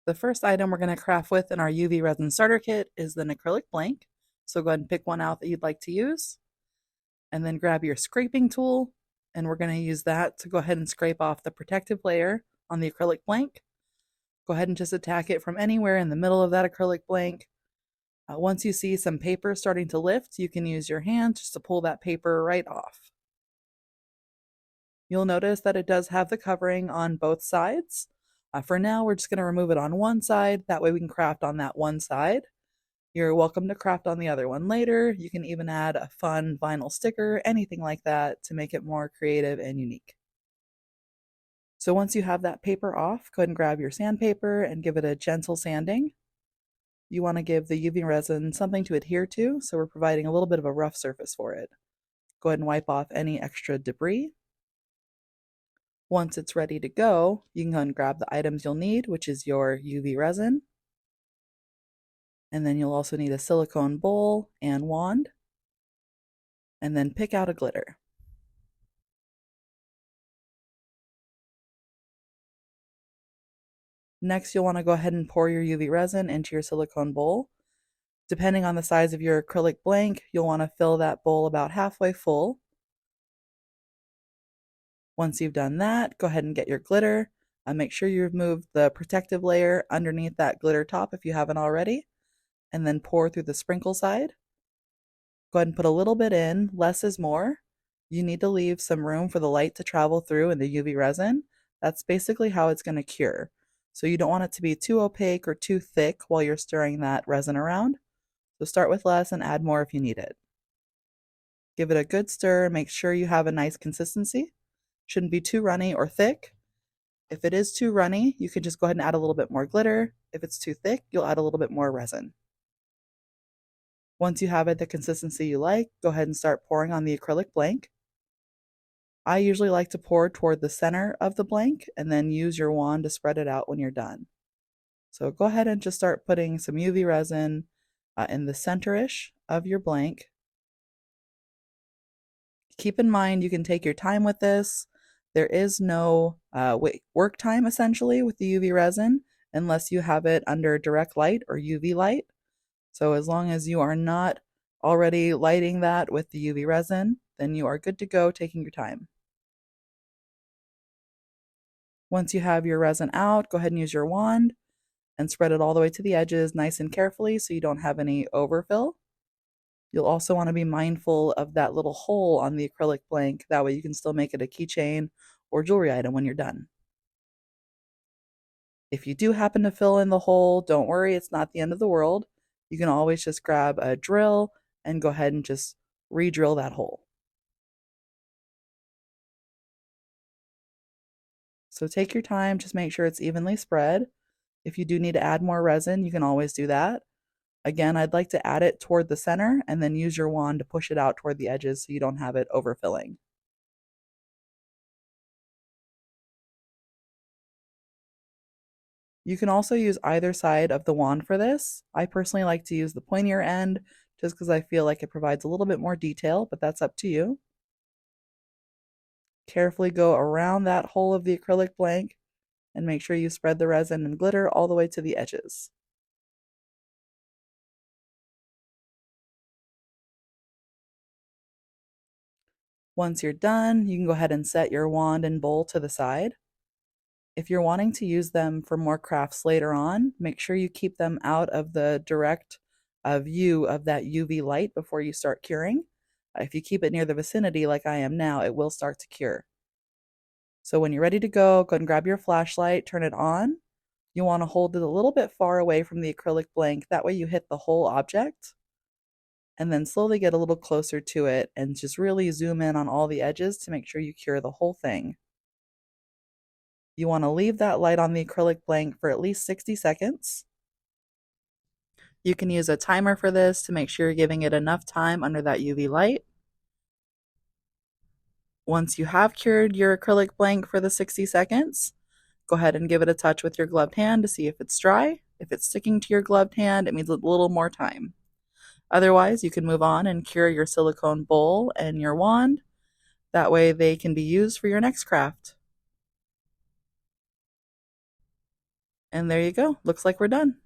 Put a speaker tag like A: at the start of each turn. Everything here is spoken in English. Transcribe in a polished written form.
A: The first item we're going to craft with in our UV Resin Starter Kit is an acrylic blank. So go ahead and pick one out that you'd like to use, and then grab your scraping tool, and we're going to use that to go ahead and scrape off the protective layer on the acrylic blank. Go ahead and just attack it from anywhere in the middle of that acrylic blank. Once you see some paper starting to lift, you can use your hand just to pull that paper right off. You'll notice that it does have the covering on both sides. For now, we're just going to remove it on one side. That way we can craft on that one side. You're welcome to craft on the other one later. You can even add a fun vinyl sticker, anything like that, to make it more creative and unique. So once you have that paper off, go ahead and grab your sandpaper and give it a gentle sanding. You want to give the UV resin something to adhere to, so we're providing a little bit of a rough surface for it. Go ahead and wipe off any extra debris. Once it's ready to go, you can go and grab the items you'll need, which is your UV resin. And then you'll also need a silicone bowl and wand. And then pick out a glitter. Next, you'll want to go ahead and pour your UV resin into your silicone bowl. Depending on the size of your acrylic blank, you'll want to fill that bowl about halfway full. Once you've done that, go ahead and get your glitter. Make sure you remove the protective layer underneath that glitter top if you haven't already, and then pour through the sprinkle side. Go ahead and put a little bit in, less is more. You need to leave some room for the light to travel through in the UV resin. That's basically how it's going to cure. So you don't want it to be too opaque or too thick while you're stirring that resin around. So start with less and add more if you need it. Give it a good stir and make sure you have a nice consistency. Shouldn't be too runny or thick. If it is too runny, you can just go ahead and add a little bit more glitter. If it's too thick, you'll add a little bit more resin. Once you have it the consistency you like, go ahead and start pouring on the acrylic blank. I usually like to pour toward the center of the blank and then use your wand to spread it out when you're done. So go ahead and just start putting some UV resin in the center-ish of your blank. Keep in mind you can take your time with this. There is no work time essentially with the UV resin unless you have it under direct light or UV light. So as long as you are not already lighting that with the UV resin, then you are good to go taking your time. Once you have your resin out, go ahead and use your wand and spread it all the way to the edges nice and carefully so you don't have any overfill. You'll also want to be mindful of that little hole on the acrylic blank. That way you can still make it a keychain or jewelry item when you're done. If you do happen to fill in the hole, don't worry, it's not the end of the world. You can always just grab a drill and go ahead and just re-drill that hole. So take your time, just make sure it's evenly spread. If you do need to add more resin, you can always do that. Again, I'd like to add it toward the center and then use your wand to push it out toward the edges so you don't have it overfilling. You can also use either side of the wand for this. I personally like to use the pointier end just because I feel like it provides a little bit more detail, but that's up to you. Carefully go around that hole of the acrylic blank and make sure you spread the resin and glitter all the way to the edges. Once you're done, you can go ahead and set your wand and bowl to the side. If you're wanting to use them for more crafts later on, make sure you keep them out of the direct view of that UV light before you start curing. If you keep it near the vicinity like I am now, it will start to cure. So when you're ready to go ahead and grab your flashlight, turn it on. You want to hold it a little bit far away from the acrylic blank. That way you hit the whole object. And then slowly get a little closer to it and just really zoom in on all the edges to make sure you cure the whole thing. You want to leave that light on the acrylic blank for at least 60 seconds. You can use a timer for this to make sure you're giving it enough time under that UV light. Once you have cured your acrylic blank for the 60 seconds, go ahead and give it a touch with your gloved hand to see if it's dry. If it's sticking to your gloved hand, it means a little more time. Otherwise, you can move on and cure your silicone bowl and your wand. That way they can be used for your next craft. And there you go. Looks like we're done.